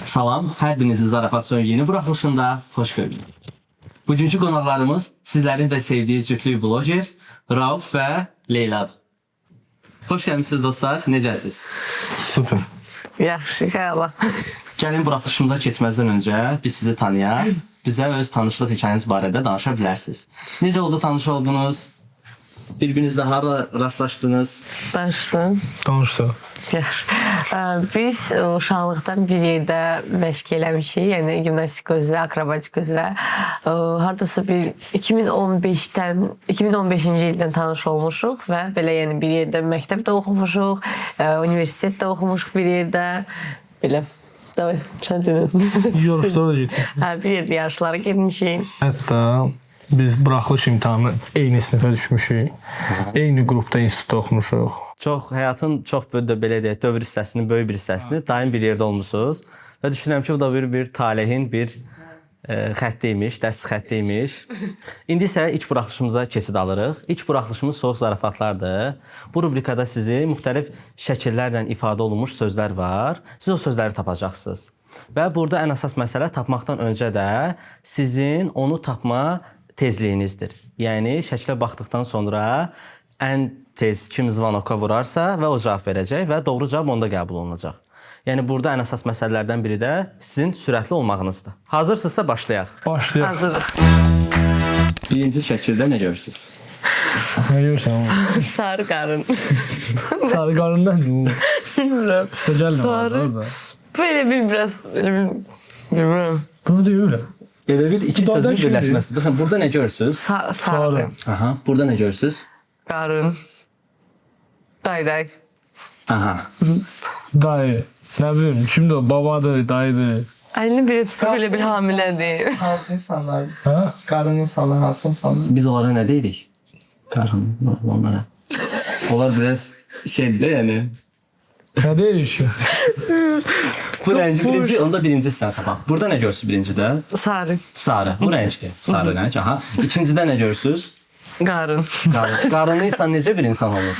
Salam, hər birinizi Zarafat Son yeni buraxılışında xoş gördük. Bugünkü qonaqlarımız sizlərin də sevdiyi cütlük bloger Rauf və Leyladır. Xoş gəlmişsiniz dostlar, necəsiz? Süper. Yaxşı, xəyala. Gəlin buraxılışımıza keçməzdən öncə biz sizi tanıyaq, bizə öz tanışlıq hekayəniz barədə danışa bilərsiniz. Necə oldu tanış oldunuz? Bir-birinizlə hara rastlaşdınız? Danışsın. Danışdı. Yaxşı. Biz uşaqlıqdan bir yerdə məşq eləmişik, yəni gimnastika üzrə, akrobatika üzrə. Hardasa bir 2015-ci ildən tanış olmuşuq və belə yəni bir yerdə məktəbdə oxumuşuq, universitetdə oxumuşuq bir yerdə. Belə. Davay, sən dinlə. Yarışlara da getmişik. Bir yerdə yarışlara getmişik. Hətta biz buraxılış imtahanı eyni sinifə düşmüşük. Eyni qrupda institutda oxumuşuq. Həyatın çox belə deyək, dövr hissəsini, böyük bir hissəsini daim bir yerdə olmusunuz. Və düşünürəm ki, bu da bir talehin bir xəttiymiş, dərs xəttiymiş. İndi isə ilk buraxılışımıza keçid alırıq. İlk buraxılışımız soyuq zarafatlardır. Bu rubrikada sizi müxtəlif şəkillərlə ifadə olunmuş sözlər var. Siz o sözləri tapacaqsınız. Və burada ən əsas məsələ tapmaqdan öncə də sizin onu tapma tezliyinizdir. Yəni şəklə baxdıqdan sonra ən tez kim zvanoka vurarsa və o cavab verəcək və doğru cavab onda qəbul olunacaq. Yəni burada ən əsas məsələlərdən biri də sizin sürətli olmağınızdır. Hazırsınızsa başlayaq. Başlayaq. Hazırıq. Birinci şəkildə nə görürsünüz? Nə görürsən? Sarı qarın. Sarı qarından Bilmirəm. Səcəllə Sarı. orada. Böyle biraz bilmirəm. Bunu deyirəm. Elə bir iki Dudaqdan sözün kimdir? birləşməsi. Məsələn, burada nə görürsünüz? Sarı. Aha, burada nə görürsünüz? Qarın. Dayday. Aha. Dayı. Nə bilim, kimdir o? Babadır, dayıdır. Əlini biri tutub elə bir hamilədir. Hansı insanlar? Hə? Qarın insanlar hansı insanlar? Biz onlara nə deyirik? Qarın, onlara. Onlar biraz şeydir yəni. Nə deyir ki? Bu rəngi birinci, onda birinci sən tapaq. Burada nə görürsünüz birincidə? Sarı. Sarı. Bu rəngdir. Sarı rəng. Aha. İkincidə nə görürsünüz? Qarın. Qarın. Qarınlı insan necə bir insan olur?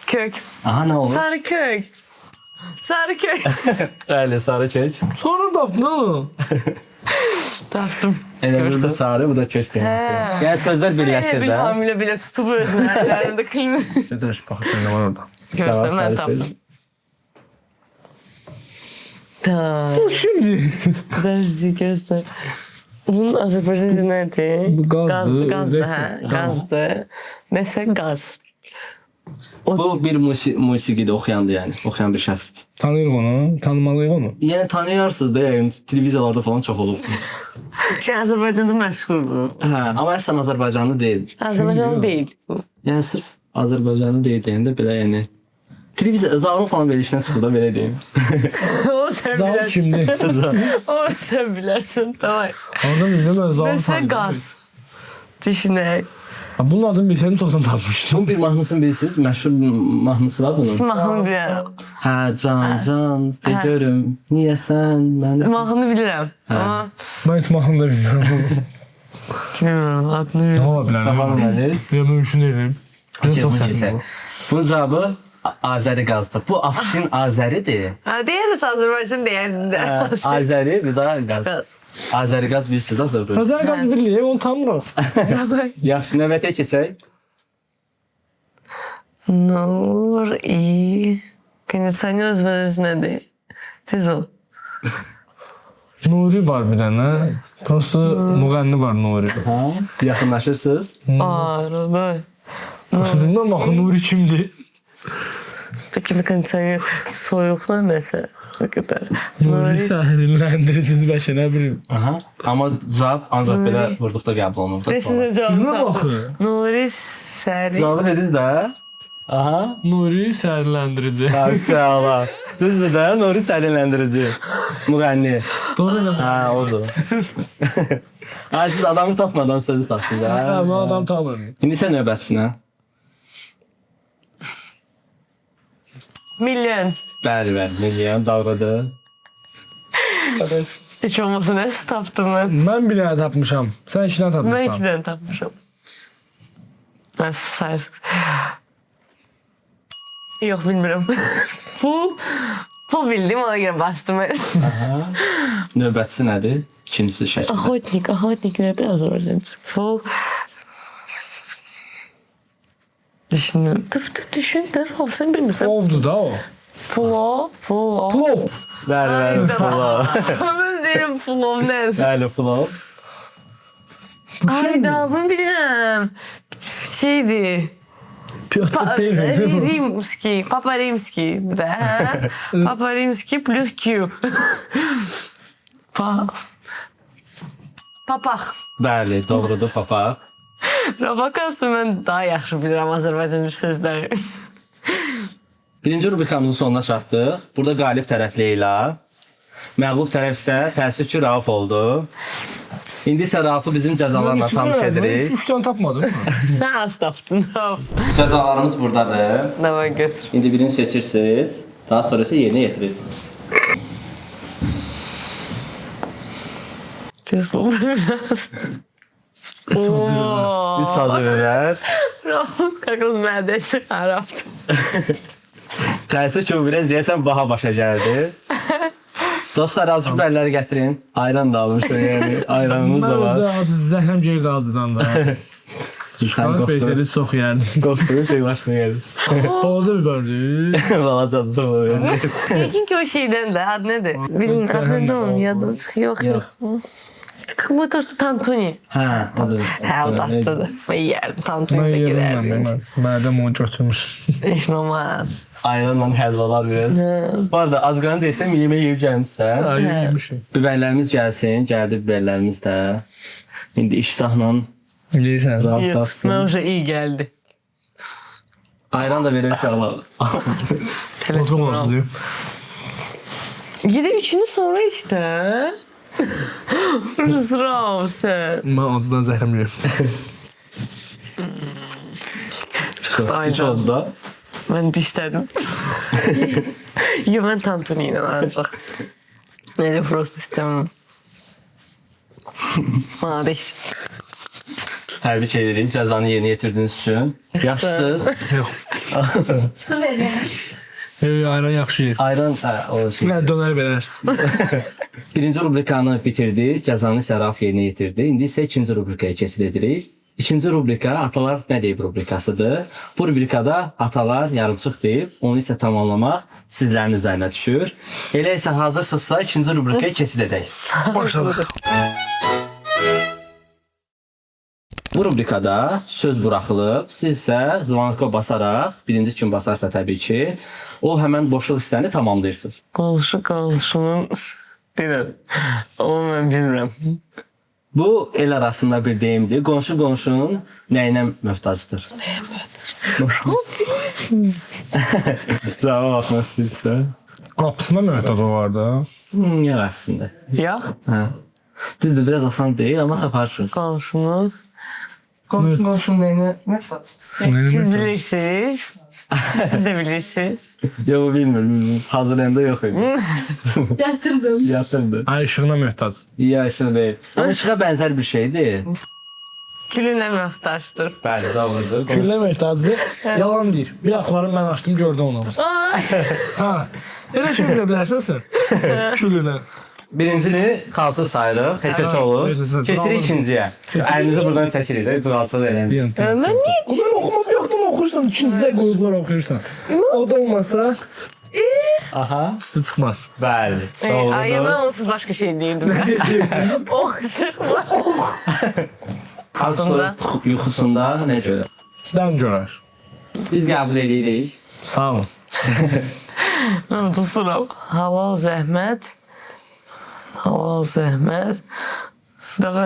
Kök. Aha, nə olur? Sarı kök. Sarı kök. Bəli, sarı kök. Sonra tapdın onu. Tapdım. Elə burada sarı, bu da kök teması. Yəni sözlər birləşir Bir də. hamilə belə tutub özünə əllərində klinik. Sədəş, baxırsan nə var orada. Görsəm mən tapdım. Da. Bu kimdir? Подожди, göster. Bunun Azərbaycan dili nədir? Bu qazdır, Qazdır, elektrik. hə, qazdır. Nəsə qaz. Bu bir musiqidə oxuyandır yəni, oxuyan bir şəxsdir. Tanıyırıq onu, tanımalıyıq onu. Yəni tanıyarsınız da, yəni televiziyalarda falan çox olub. Ki, Azərbaycanda məşhurdur. Hə, amma əslən Azərbaycanlı deyil. Azərbaycan deyil. Yəni sırf Azərbaycanlı deyil deyəndə belə yəni televiziya Zavrun falan verilişindən çıxır da belə deyim. O sən Zal bilərsən. kimdir? O sən bilərsən, tamam. Orada bildim ben Zal Nəsə qaz. Düşünək. Bunun adını bilsəydim çoxdan tapmışdım. Bunun bir mahnısını bilirsiniz, məşhur mahnısı var bunun. Mahnını bilirəm. Hə, can, de görüm, niyə sən məni... Mahnını bilirəm. Amma Ben heç mahnını da bilmiyorum. bilmirəm, adını bilirəm. Ola bilərəm. Tamamladınız. Ya mümkün deyil. Ben çox sevdim. Bunun cavabı Azəri qazdır. Bu Afşin Azəridir. Deyəriz Azərbaycan deyərində. Azəri, bir də qaz. Qaz. Azəri qaz bilirsiniz, Azərbaycan. Hazar Qaz Birliği, onu tanımırıq. Yaxşı, növbətə keçək. Nur i... Kondisioner özbəriz nədir? Tez ol. Nuri var bir dənə. Prosto müğənni var Nuri. Hə, yaxınlaşırsınız. Arada. Prosto bilmem axı Nuri kimdir? Peki bir kondisioner soyuqla nəsə? O qədər. Nuri səhrinləndirirsiniz bəlkə, nə bilim. Aha. Amma cavab ancaq belə vurduqda qəbul olunur. Nə sizə cavabı Bilmem tapdım. axı. Nuri səri. Cavabı dediniz də. Aha. Nuri səhrinləndirici. Maşallah. Düzdür də, Nuri sərinləndirici. Müğənni. Doğru elə. Hə, odur. Hə, siz adamı tapmadan sözü tapdınız Hə, hə? mən adam tanımıyorum. İndi sən növbətçisinə. Milyon. Bəli, milyon davradı. Heç olmasa nəsə tapdım mən. Mən bir dənə tapmışam. Sən iki dənə Mən iki tapmışsan. dənə tapmışam. Nəsə sayırsınız. Yox, bilmirəm. Bu bildiyim, ona görə bastım. Növbətçisi nədir? İkincisi şəkil. Охотник nədir Azərbaycanca? Ful. Düşünün. Düşün də, sen bilmirsən. Ovdu da o. Pulo. Plov. Bəli, plov. Ben derim pulov nədir? Bəli, plov. Ayda bunu bilirəm. Şeydi. Piotr deyil. Римский. Папа Римский. Да. Папа Римский плюс Q. Papaq. Bəli, doğrudur, papaq. Rabakası mən daha yaxşı bilirəm Azərbaycanlı sözləri. Birinci rubrikamızın sonuna çatdıq. Burada qalib tərəf Leyla. Məğlub tərəf isə təəssüf ki, Rauf oldu. İndi isə Raufu bizim cəzalarla tanış edirik. 3 dənə tapmadım. Sən az tapdın. Cəzalarımız buradadır. Davay götür. İndi birini seçirsiniz. Daha sonra isə yerinə yetirirsiniz. Tez oldu biraz. Biz hazırlar. Rauf kakıl mədəsi Arapdır. Təəssüf ki, bu biraz deyəsən baha başa gəldi. Dostlar, az biberləri gətirin. Ayran da almışlar, yəni ayranımız da var. Mən özü zəhləm geri qazıdan da. Sən Beysəli çox yerdi. Qorxduğun şey başına gəlir. Balaca biberdi. Balacadı çox olur. Yəqin ki o şeydən də ad nədir? Bilin ad nədir onun yaddan çıxır. Yox. Bu tortu tantuni. Hə, odur. Hə, o dadlıdır. Ben yerdim tantuni də gedərdim. Mədəm onu götürmüş. Heç olmaz. Ayranla həlvalar biraz. Bu arada az qanı desəm, yemək yeyib gəlmişsən. Yemişim. Biberlərimiz gəlsin, gəldi biberlərimiz də. İndi iştahla Yeyirsən. rahat Mən tapsın. уже iyi gəldi. Ayran da verir uşaqlar. Uzun olsun diyor. Gide üçünü sonra işte. Rauf sen. Mən acıdan zəhləm yerim. Hiç oldu da. Ben dişledim. Yo ben tantuni ile ancak. Öyle frost istemem. Bana değişik. Təbrik edirik cəzanı yerinə yetirdiyiniz üçün. Yaxşısınız. Su verin. Ayran yaxşı yer. Ayran, o şey. Mən dönər verərsən. Birinci rubrikanı bitirdik, cəzanı isə Rauf yerinə yetirdi. İndi isə ikinci rubrikaya keçid edirik. İkinci rubrika Atalar nə deyib rubrikasıdır. Bu rubrikada atalar yarımçıq deyib, onu isə tamamlamaq sizlərin üzərinə düşür. Elə isə hazırsınızsa ikinci rubrikaya keçid edək. Başladıq. Bu rubrikada söz buraxılıb, siz isə zvanko basaraq, birinci kim basarsa təbii ki, o həmən boşluq hissəni tamamlayırsınız. Qoluşunun deyirəm. Ama ben bilmirəm. Bu el arasında bir deyimdir. Qonşu qonşunun nəyinə möhtacdır? Nəyə möhtəc? Cavab atmaq istəyirsən. Qapısına möhtac var da. Yox əslində. Ya Hə. Düzdür, biraz asan deyil, amma taparsınız. qoluşunun. Qonşun nəyinə? Siz bilirsiniz. Siz de bilirsiniz. Yox, bilmirəm. Hazırlayanda yox idi. Yatırdım. Ay işığına möhtac. İyi aşırı deyil. Amma işığa bənzər bir şeydir. Külünə möhtaçdır. Bəli, doğrudur. Küllə möhtacdır. Yalan deyir. Bir axlarını mən açdım, gördüm onu. Ha. Elə şey bilə bilərsən sən. Külünə. Birincini qalsız sayırıq, heç olur. Keçirik ikinciyə. Əlinizi buradan çəkirik də, dualsız eləyin. Deyən. Ben niye? Onları oxumaq yoxdur, oxursan, ikinizdə qoyublar oxuyursan. O da olmasa, Aha. üstü çıxmaz. Bəli, Ay doğrudur. ben onsuz başka şey değildim. Oh sıkma. Aslında yuxusunda nə görə? Dən görər. Biz qəbul edirik. Sağ olun. Ben tuturam. Halal zəhmət. Halal zəhmət. Daha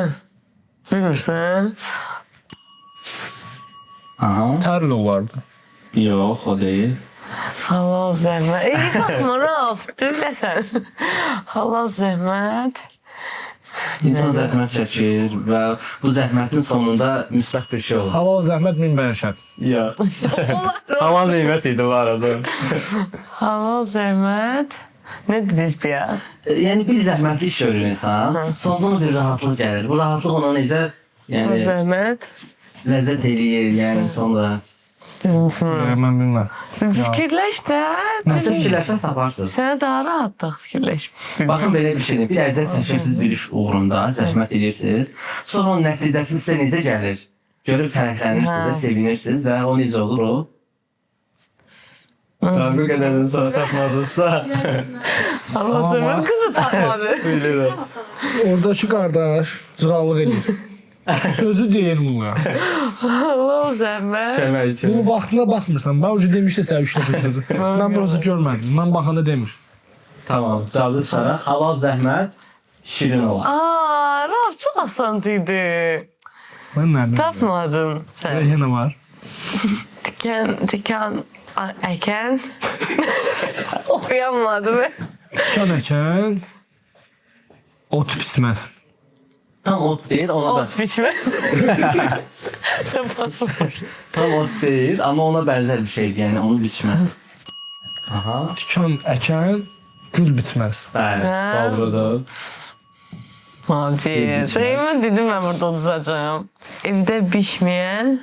bilmirsən. Aha. Tərli olardı. Yox, o deyil. Halal zəhmət. Ey baxma Rauf, döyləsən. Halal zəhmət. İnsan zəhmət çəkir və bu zəhmətin sonunda müsbət bir şey olur. Halal zəhmət min bərəkət. Ya. Aman nimət idi bu arada. Halal zəhmət. Ne dediniz bir ya? Yəni bir zəhmətli iş görür insan, sonunda ona bir rahatlıq gəlir. Bu rahatlıq ona necə Halal yəni zəhmət. ləzzət eləyir, yəni sonunda. Mən bilməm. Fikirləş də. Siz fikirləşsən taparsınız. Sənə daha rahatlıq fikirləş. Baxın belə bir şeydir. Bir əziyyət çəkirsiniz bir iş uğrunda, zəhmət edirsiniz. Sonra onun nəticəsi sizə necə gəlir? Görüb fərəqlənirsiniz və sevinirsiniz və o necə olur o? Bu qədərdən sonra tapmadınızsa. Allah sevmət qızı tapmadı. Bilirəm. Oradakı qardaş cığallıq edir. Sözü deyir buna. Allah sevmət. Kəmək kimi. Bunu vaxtına baxmırsan. Bax, ucu demişdi sən 3 dəfə sözü. Mən burası görmədim. Mən baxanda demir. Tamam. Cavabı çıxaraq. Halal zəhmət şirin olar. Aa, Raf çox asan idi. Mən nə bilim. Tapmadın sən. Yenə var. Tikan, əkən. Oxuyamadım. Tikan əkən. Ot pisməz. Tam ot deyil, ona Ot biçməz. Sən basmışdın. tam ot deyil, amma ona bənzər bir şeydir. Yəni onu biçməz. Aha. Tikan əkən gül bitməz. Bəli, doğrudur. Hadi. Sayımı dedim ben burada uzacağım. Evde pişmeyen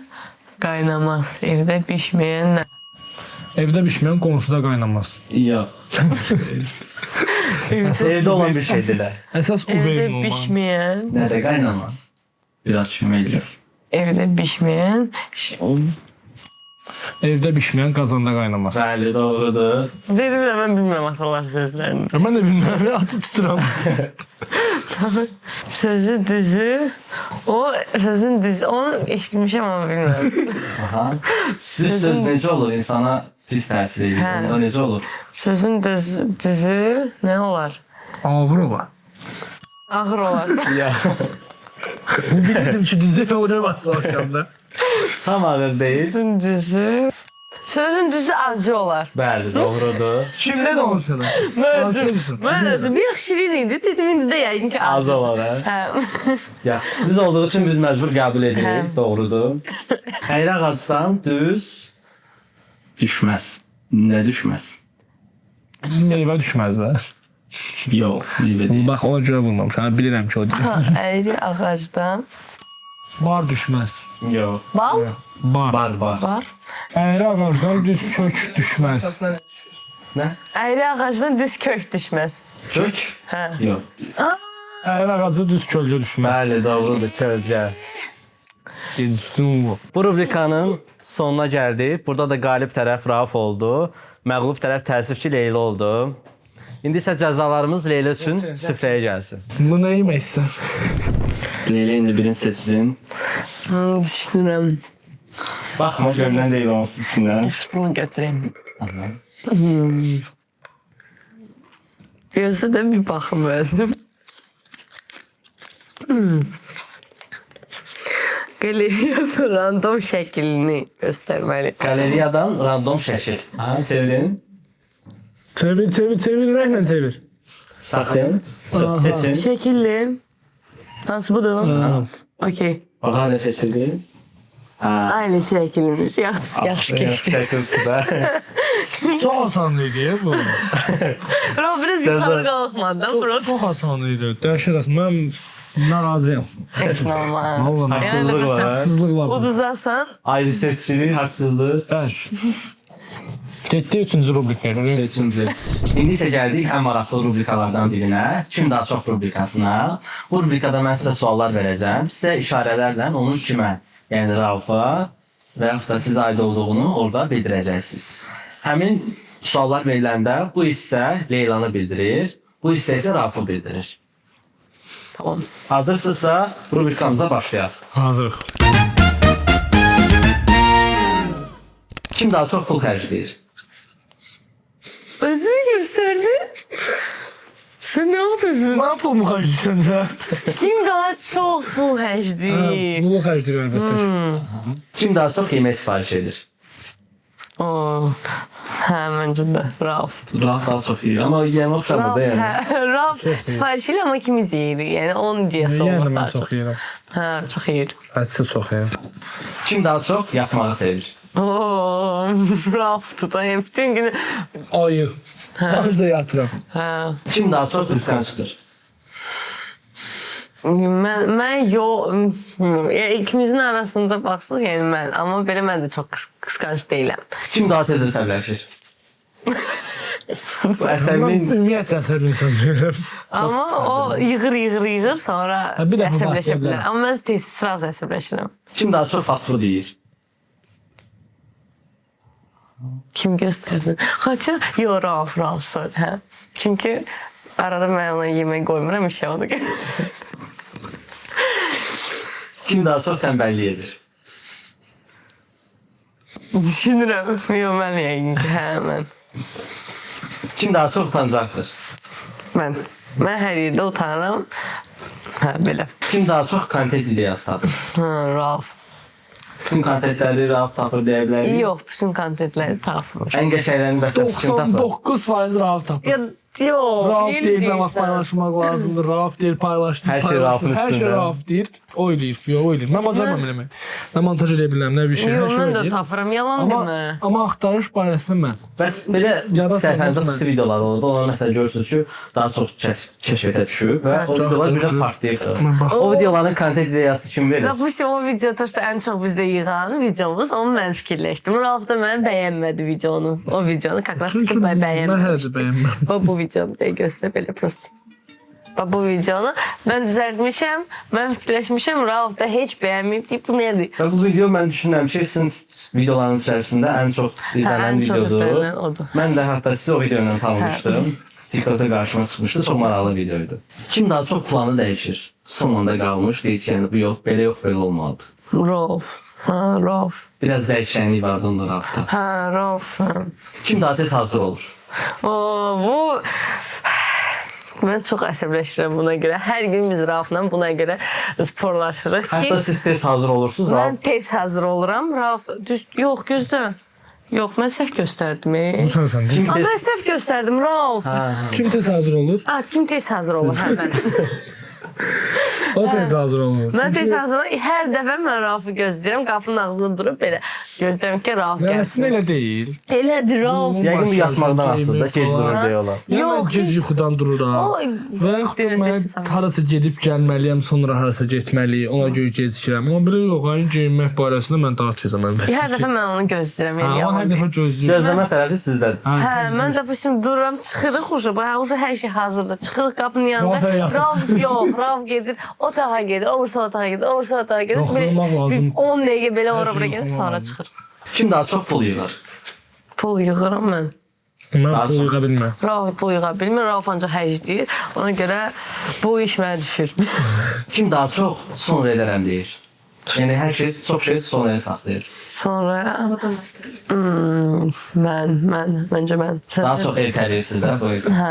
kaynamaz. Evde pişmeyen ne? Evdə bişməyən qonşuda qaynamaz. Yox. Evdə olan bir şeydir. Əsas Evde uveyim olmalı. pişmeyen, Nədə qaynamaz? Biraz köməkli. evde pişmeyen. Evdə bişməyən qazanda qaynamaz. Bəli, doğrudur. Dedim de ben bilmiyorum atalar sözlerini. Mən də bilmirəm, atıb tuturam. Sözü düzü. O sözün düzü. Onu eşitmişim ama bilmiyorum. Aha. Siz söz necə olur? İnsana pis təsir edir. Hə. Onda necə olur? Sözün düzü ne olar? Ağır olar. Ağır olar. Ya. Bilirdim ki, dizə oynamazsın akşamda. Tam ağır deyil. Sözün düzü. Sözün düzü acı olar. Bəli, doğrudur. Kimdə də olsun? Ben bir şirin idi. Dedim indi de yayın ki Az olar, hə? Ha. Ya, düz olduğu üçün biz məcbur qəbul edirik. Hə. Doğrudur. Əyri ağacdan düz düşməz. Nə düşməz? Meyvə düşməz də. Yox, meyvə deyil. Bax, ona görə vurmamışam. Bilirəm ki, o deyil. Eğri ağacdan. Bar düşməz. Yox. Bal Bar. Var. var. Əyri ağacdan düz kök düşməz. Nə? Eğri ağacdan düz kök düşmez. Kök? Ha. Yox. Əyri ağacı düz kölgə düşməz. Bəli, doğrudur, kölgə. Gecikdim bu. Bu rubrikanın sonuna gəldik. Burada da qalib tərəf Rauf oldu. Məğlub tərəf təəssüf ki, Leyla oldu. İndi isə cəzalarımız Leyla üçün süfrəyə gəlsin. Bu nə yeməksən? Leyla indi birini seçsin. Düşünürüm. Baxma, görünən Leyla olsun içindən. Bunu götüreyim. Gözde de bir bakım özüm. Galeriyası random şeklini göstermeli. Qaleriyadan random şəkil. Ha, çevirin. Çevir, rənglə çevir. Saxlayın. Seçin. Şekilli. Nasıl bu da? Okey. Baxa nə şəkildir? Aynı şekilmiş. Yaxşı geçti. Şəkilsizdə. Çox asan idi bu. Rob biraz yukarı kalkmadı. Burası. Çox asan idi. Dəhşət asan. Mən narazıyam. Hiç normal. Vallahi Haksızlıq var. haksızlıq var. Uduzasan. Ayrı seçkili, haqsızlıq. Bəş. Getdi 3-cü rubrikaya. Seçimci. İndi isə gəldik ən maraqlı rubrikalardan birinə. Kim daha çox rubrikasına. Bu rubrikada mən sizə suallar verəcəm. Sizə işarələrlə onun kimə, yəni Raufa və yaxud da sizə aid olduğunu orada bildirəcəksiniz. Həmin suallar veriləndə bu hissə Leylanı bildirir, bu hissə isə Raufu bildirir. Tamam. Hazırsınızsa rubrikamıza başlayaq. Hazırıq. Kim daha çox pul xərcləyir? Özünü gösterdi. Sen ne yapıyorsun? Mən pul mu xərcləyirsən də? Kim daha çok full HD? Pulu xərcləyir əlbəttə. Kim daha çox yemək sifariş edir? Oo. Ha, bence de. Rauf. Rauf daha çox yeyir, amma yiyən oxşamır da yəni. Rauf siparişiyle ama ikimiz yiyirik. Yani onun diyesi Yəni olmak mən daha çox çok. yeyirəm. Ha, çok yiyirik. Ətsə çox yeyirəm. Kim daha çox yatmağı sevir? Oo, Rauf tutayım. Bütün günü. Ayı. Anca yatıram. Ha. Kim daha çox qısqancdır? Mən ikimizin arasında baxsaq, yəni mən, amma belə mən də çox qısqanc deyiləm. Kim daha tez əsəbləşir? Bu əsəbin Ümumiyyətlə əsəb insan deyirəm. Amma o yığır, sonra bir dəfə əsəbləşə başlaya bilər. bilər. Amma mən tez sırası əsəbləşirəm. kim daha çox fast food yeyir? Kim göstərdi? Xaça, yox, Rauf söyle, hə. Çünki arada mən ona yemək qoymuram, işə onu gəlir. Kim daha çox tənbəllik edir? Düşünürəm, yox, mən yəqin ki, hə, mən. Kim daha çox utancaqdır? Mən hər yerdə utanıram. Hə, belə. Kim daha çox kontent ideyası tapır? Rauf. Bütün kontentləri Rauf tapır deyə bilərik. Yox, bütün kontentləri tapmır. Ən qəşənglərini bəs kim tapır? 99% Rauf tapır. Yox, Rauf deyir, nə vaxt paylaşmaq lazımdır. Rauf deyir, paylaşdım. Hər şey Raufun Hər şey üstündə. Rauf deyir. O eləyir, yox, o eləyir. Mən bacarmam eləmək. Nə montaj eləyə bilirəm, nə bir şey, hər Yox, şey mən də eləyir. tapıram, yalan Amma, demə. amma axtarış barəsində mən. Bəs belə Yada səhifənizdə salmaz xüsusi videolar oldu. Ona məsələn görürsünüz ki, daha çox kəşfiyyətə düşüb və o videolar birdən partlayıb. O videoların kontent ideyası kim verir? Допустим, o video toşda ən çox bizdə yığan videomuz, onu mən fikirləşdim. Rauf da mən bəyənmədi videonu. O videonu kaklas Çünki sıkıb mən bəyənmədim. hələ də bəyənməm. Bu videonu da göstər belə prosto. Bu videonu mən düzəltmişəm, mən fikirləşmişəm, Rauf da heç bəyənməyib deyib bu nədir? Və bu video mən düşünürəm ki, sizin videolarınız içərisində ən çox izlənən ən çox izlənən videodur. odur. Mən də hətta sizi o video ilə tanımışdım. TikTokda qarşıma çıxmışdı, çox maraqlı videoydu. Kim daha çox planı dəyişir? Son anda qalmış, deyir ki, yəni bu yox, belə yox, belə olmalıdır. Rauf. Ha, Rauf. Biraz dəyişkənlik vardı onda Raufda. Ha, Rauf. Ha. Kim daha tez hazır olur? Bu mən çox əsəbləşirəm buna görə. Hər gün biz Raufla buna görə sporlaşırıq ki, Hətta siz tez hazır olursunuz, mən Rauf. tez hazır oluram. Rauf yox gözlə. Yox, mən səhv göstərdim. Bu sən Kim Mən tez? səhv göstərdim, Rauf. Kim tez hazır olur? Kim tez hazır olur? Hə, mən. O tez hazır olur. Mən tez hazır oluram. Hər dəfə mən Raufu gözləyirəm. Qapının ağzında durub belə gözləyirəm ki, Rauf Əslində gəlsin. elə deyil. Elədir, Rauf. Yəqin bu yatmaqdan asılıdır, gec durur deyə olar. Ya Yox, mən gec yuxudan dururam. O Və yaxud da mən harasa gedib gəlməliyəm, sonra harasa getməli, ona görə gecikirəm. Amma belə yox, ayın geyinmək barəsində mən daha tezəm əlbəttə. hər dəfə mən onu gözləyirəm. Amma hər dəfə gözləyirəm. Gözləmə tərəfi sizdədir. Hə, mən də bütün dururam, çıxırıq uşaq. Bax, hər şey hazırdır. Çıxırıq qapının yanında. Rauf gedir, otağa gedir, o otağa gedir, o otağa gedir. Yoxlamaq lazım. 10 dəqiqə belə ora bura şey gedir, yoxlamaq sonra lazım. çıxır. Kim daha çox pul yığır? Pul yığıram mən. Mən pul yığa bilməm. Rauf pul yığa bilmir, Rauf ancaq həcləyir. Ona görə bu iş mənə düşür. Kim daha çox sonra edərəm deyir? Yəni hər şey, çox şey sonraya saxlayır. Sonra məncə mən. Daha çox ertələyirsiz də bu. Hə.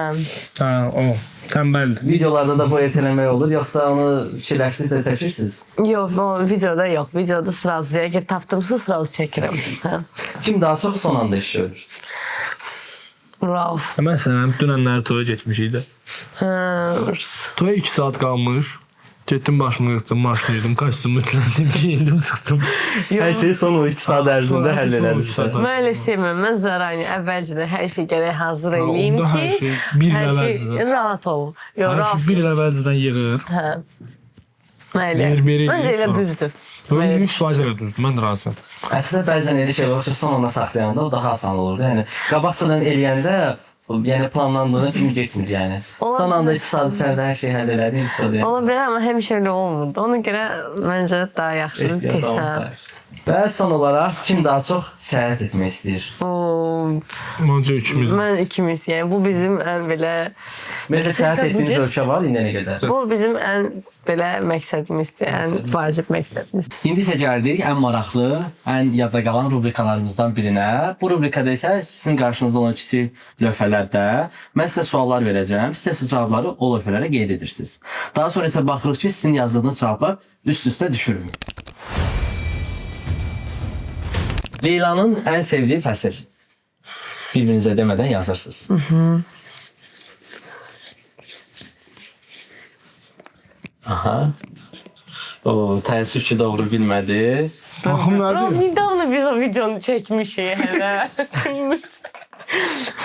Hə, o. Tənbəldir. Videolarda da bu ertələmək olur, yoxsa onu fikirləşsiz də çəkirsiniz? Yox, o videoda yox. Videoda sırası, əgər tapdımsa sırası çəkirəm. Hə. Kim daha çox son anda iş görür? Rauf. Məsələn, dünənləri toya getmişik də. Hə. Toya 2 saat qalmış. Getdim başımı yıxdım, maşını yedim, kostyumu ütüləndim, giyindim, sıxdım. Hər şeyi son o 2 saat ərzində həll edərsiniz. Mən elə sevməm. Mən zarani əvvəlcədən hər şey gərək hazır eləyim onda ki, hər şey bir il əvvəlcədən. rahat ol. Yox, Hər Rauf. şey bir il əvvəlcədən yığır. Hə. Elə. Yer Məncə elə sonra. düzdür. 100% elə düzdür, mən də razıyam. Əslində bəzən elə şey olur ki, son anda saxlayanda o daha asan olurdu. Yəni qabaqcadan eləyəndə yəni planlandığı kimi getmir yəni. Son anda 2 saat içərisində hər şey həll elədi, istədi. Ola bilər, amma həmişə elə olmurdu. Ona görə məncə daha yaxşıdır. Və son olaraq kim daha çox səyahət etmək istəyir? Məncə ikimiz. Mən ikimiz, yəni bu bizim ən belə Məncə səyahət etdiyiniz ölkə var, indiyənə qədər. bu bizim ən belə məqsədimizdir, ən vacib məqsədimiz. İndi isə gəldik ən maraqlı, ən yadda qalan rubrikalarımızdan birinə. Bu rubrikada isə sizin qarşınızda olan kiçik lövhələrdə mən sizə suallar verəcəm. Siz isə cavabları o lövhələrə qeyd edirsiniz. Daha sonra isə baxırıq ki, sizin yazdığınız cavablar üst-üstə düşürmü? Leylanın ən sevdiyi fəsil. Bir-birinizə demədən yazırsınız. Aha. O, təəssüf ki, doğru bilmədi. Baxım nədir? Недавно biz o videonu çəkmişik hələ.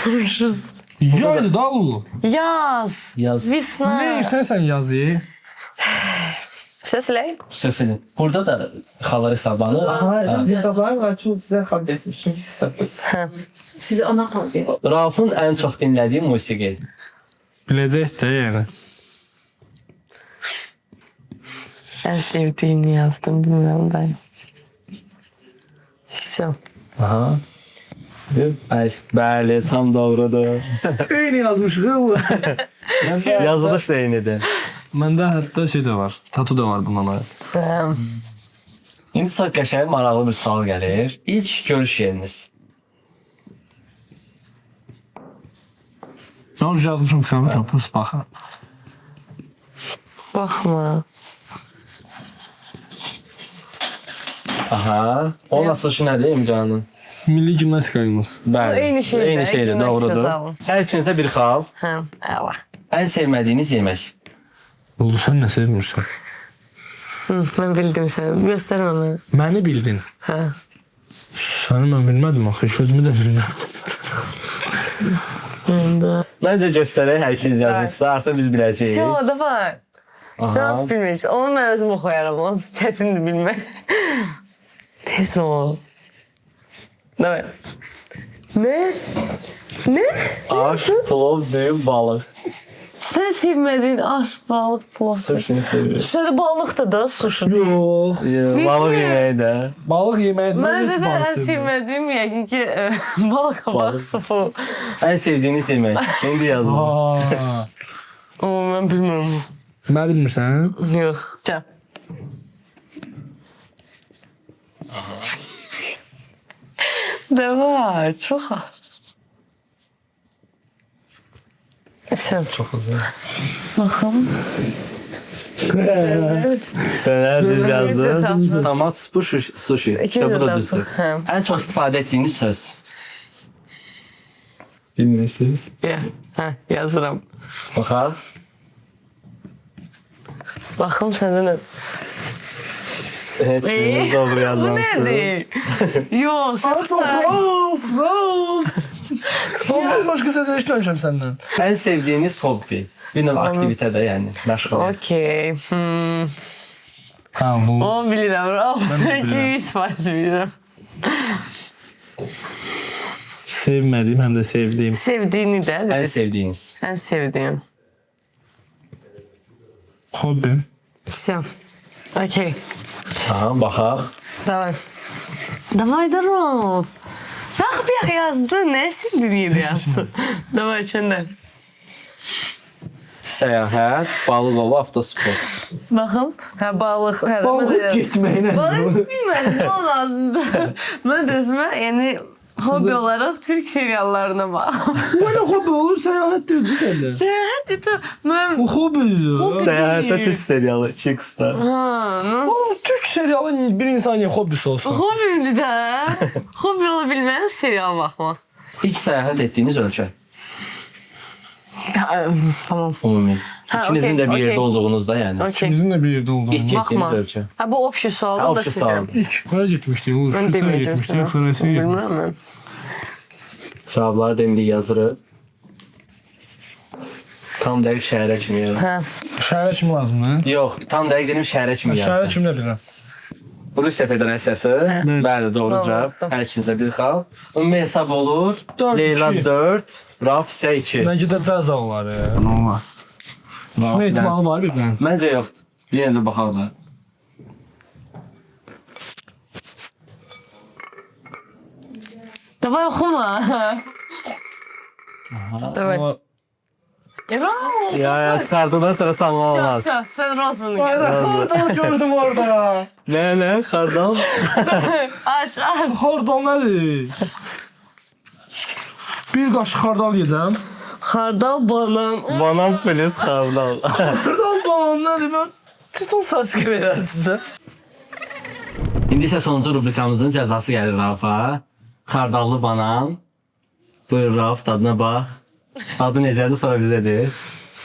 Vururuz. Yaydı da olur. Yaz. Yaz. Visna. Ne istəsən yazı. Söyleyin. Səsini. Burada da xalar hesablanır. Aha, hesablar var. Çok size haber etmişim. Size ana haber. Raufun ən çox dinlədiyi musiqi. Biləcək də yəni. En sevdiğini yazdım, bilmiyorum ben. Все. Aha. Bəli, tam doğrudur. Eyni yazmışıq bu. Yazılış da eynidir. Məndə hətta şey də var. Tatu da var bundan ayrı. İndi çox qəşəng, maraqlı bir sual gəlir. İlk görüş yeriniz. Sonra yazmışım kitabı kapısı baxın. Bakma. Aha. Onun açılışı nədir İmcanın? Milli gimnastikayımız. Bəli. Eyni şeydir, Eyni şeydir, gimnastika doğrudur. zalım. Hər ikinizə bir xal. Ha, eyvah. Ən sevmədiyiniz yemək. Oldu sən nə sevmirsən? Ben bildim seni. Gösterme bana. Məni bildin. Ha. Səni mən bilmədim axı, heç özümü də bilmirəm. Məncə göstərək, hər ikiniz yazmışsınız. Artıq biz biləcəyik. Все, давай. Sen nasıl bilmiyorsun? Onu ben özüm okuyarım. Onu çetindir bilmek. Tez ol. Давай. Ne? Ne? Aş, plov, düyüm, balıq. Sen sevmediğin aş, balık, plov. Sushini seviyorum. Şöyle balık da da sushi. Yox. Balıq yeməyi də. Balıq yeməyi Ben de en sevmirəm. sevmediğim yəqin ki balık kabak sufu. Ən sevdiyiniz yemək. İndi yazın. Aa, Ama ben bilmiyorum. Mən bilmirsən? Yok. Çap. Давай, çok Sen Çox uzun. bakalım. Dönər düz yazdı. Dönər. Tomat, bu sushi. İkimiz İşte bu da de düzdür. Ha. Ən çox istifadə etdiyiniz söz. Bilmirsiniz. Ya, ha, yazıram. Baxaq. Bakalım senden ne? Heç biriniz doğru Bu yazmamışsınız. nedir? Yok, sen Of. Ondan başqa söz eşitməmişəm səndən. Ən sevdiyiniz hobbi. Bir növ aktivitədə, yəni məşğuliyyət. Okey. Ha, bu. O bilirim. O bilirim. 200 var bilirim. Sevmədiyim, həm də sevdiyim. Sevdiğini de. Ən sevdiyiniz. En sevdiğim. Hobbim. Все. Окей. Aha, baxaq. Давай. Давай, здорово. Sen bir yazdın. Ne sevdiğini yazdın? Давай, çönder. Səyahət, balıq ova, avtospor. Bakalım. Ha, balık. Ha, Balıq getməyinə. Balık bilmedim. Ne olan? Ben de özüme yani hobi olarak Türk seriallarına bak. Belə hobbi olur, səyahət deyildi səndə. Seyahat etti. Ben... Bu hobbidir. Hobbi. Səyahətə Türk serialı, Chickstar. Ha, nasıl? O Türk serialı bir insan niyə hobbisi olsun? Hobimdi de. Hobi olabilmeyen serial bakmak. İlk səyahət etdiyiniz ölkə. Tamam. Ümumi. Ha, İkinizin okey, də bir yerdə okey. olduğunuzda yəni. Okey. Bizim də bir yerdə İlk olduğumuz. getdiyiniz Bakma. ölkə. Ha, bu opşu Ha, sualı da opşu sileceğim. sual. İlk nereye gitmiştik? Uğur, Ben Şuşa'ya demeyeceğim gitmiştik. sana. Fransa'ya gitmiştik. Bilmiyorum ben. Cavabları deməli yazırıq. Tam dəqiq şəhərə kimi yazın. Ha. Şəhərə kim lazımdır? Yox, tam dəqiq dedim şəhərə kimi Şəhərə yazın. kimlə bilirəm? Rusiya Federasiyası. Bəli, doğru Doğru. cavab. Hər ikinizdə bir xal. Ümumi hesab olur. 4-2. Leyla 4, Raf isə 2. Məncə də cəzalar ya. Nə var? Düşmə ehtimalı var bir mən. Məncə yoxdur. Bir yerdə baxaq da. Давай okuma. Давай. Ama- Bravo. Ya çıxardığından sonra sanma olmaz. Sen Rosman'ı Ayda hardal gördüm orada. Nə, xardal? Aç. Hardal nədir? Bir qaşıq hardal yeyəcəm. Hardal banan. Banan plus xardal. Hardal banan nədir? Ben tutun saçı verər sizə. İndi isə sonuncu rubrikamızın cəzası gəlir Rafa. Xardallı banan. Buyur Raf, dadına bax. Adı necədir sonra bizə deyir.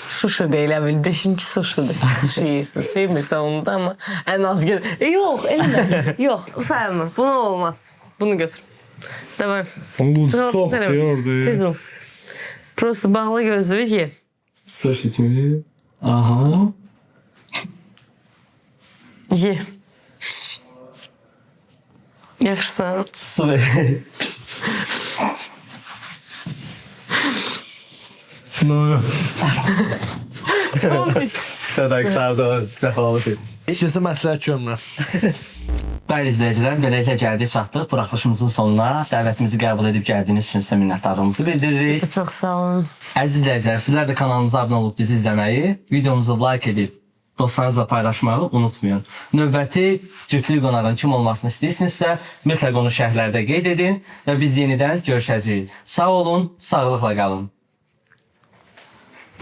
Sushi değil abi. Düşün ki sushi değil. Sushi yersin. Sevmirsen onu da ama en az gel. Yok elime. Yok. Sayma. Bunu olmaz. Bunu götür. Tamam. Bu Çıkarsın çox telefon. diyordu. Tez ol. Просто bağla gözlüğü ki. Sushi kimi. Aha. Ye. Yaxşısan. Su ver. Çox pis. Sədə qısardı o cəfalı. İstəsə məsləhət görmürəm. Bəli izləyicilər, beləliklə gəldik çatdıq buraxılışımızın sonuna. Dəvətimizi qəbul edib gəldiyiniz üçün sizə minnətdarlığımızı bildiririk. Çox sağ olun. Əziz izləyicilər, sizlər də kanalımıza abunə olub bizi izləməyi, videomuzu like edib dostlarınızla paylaşmağı unutmayın. Növbəti cütlük qonağın kim olmasını istəyirsinizsə, mütləq onu şərhlərdə qeyd edin və biz yenidən görüşəcəyik. Sağ olun, sağlıqla qalın.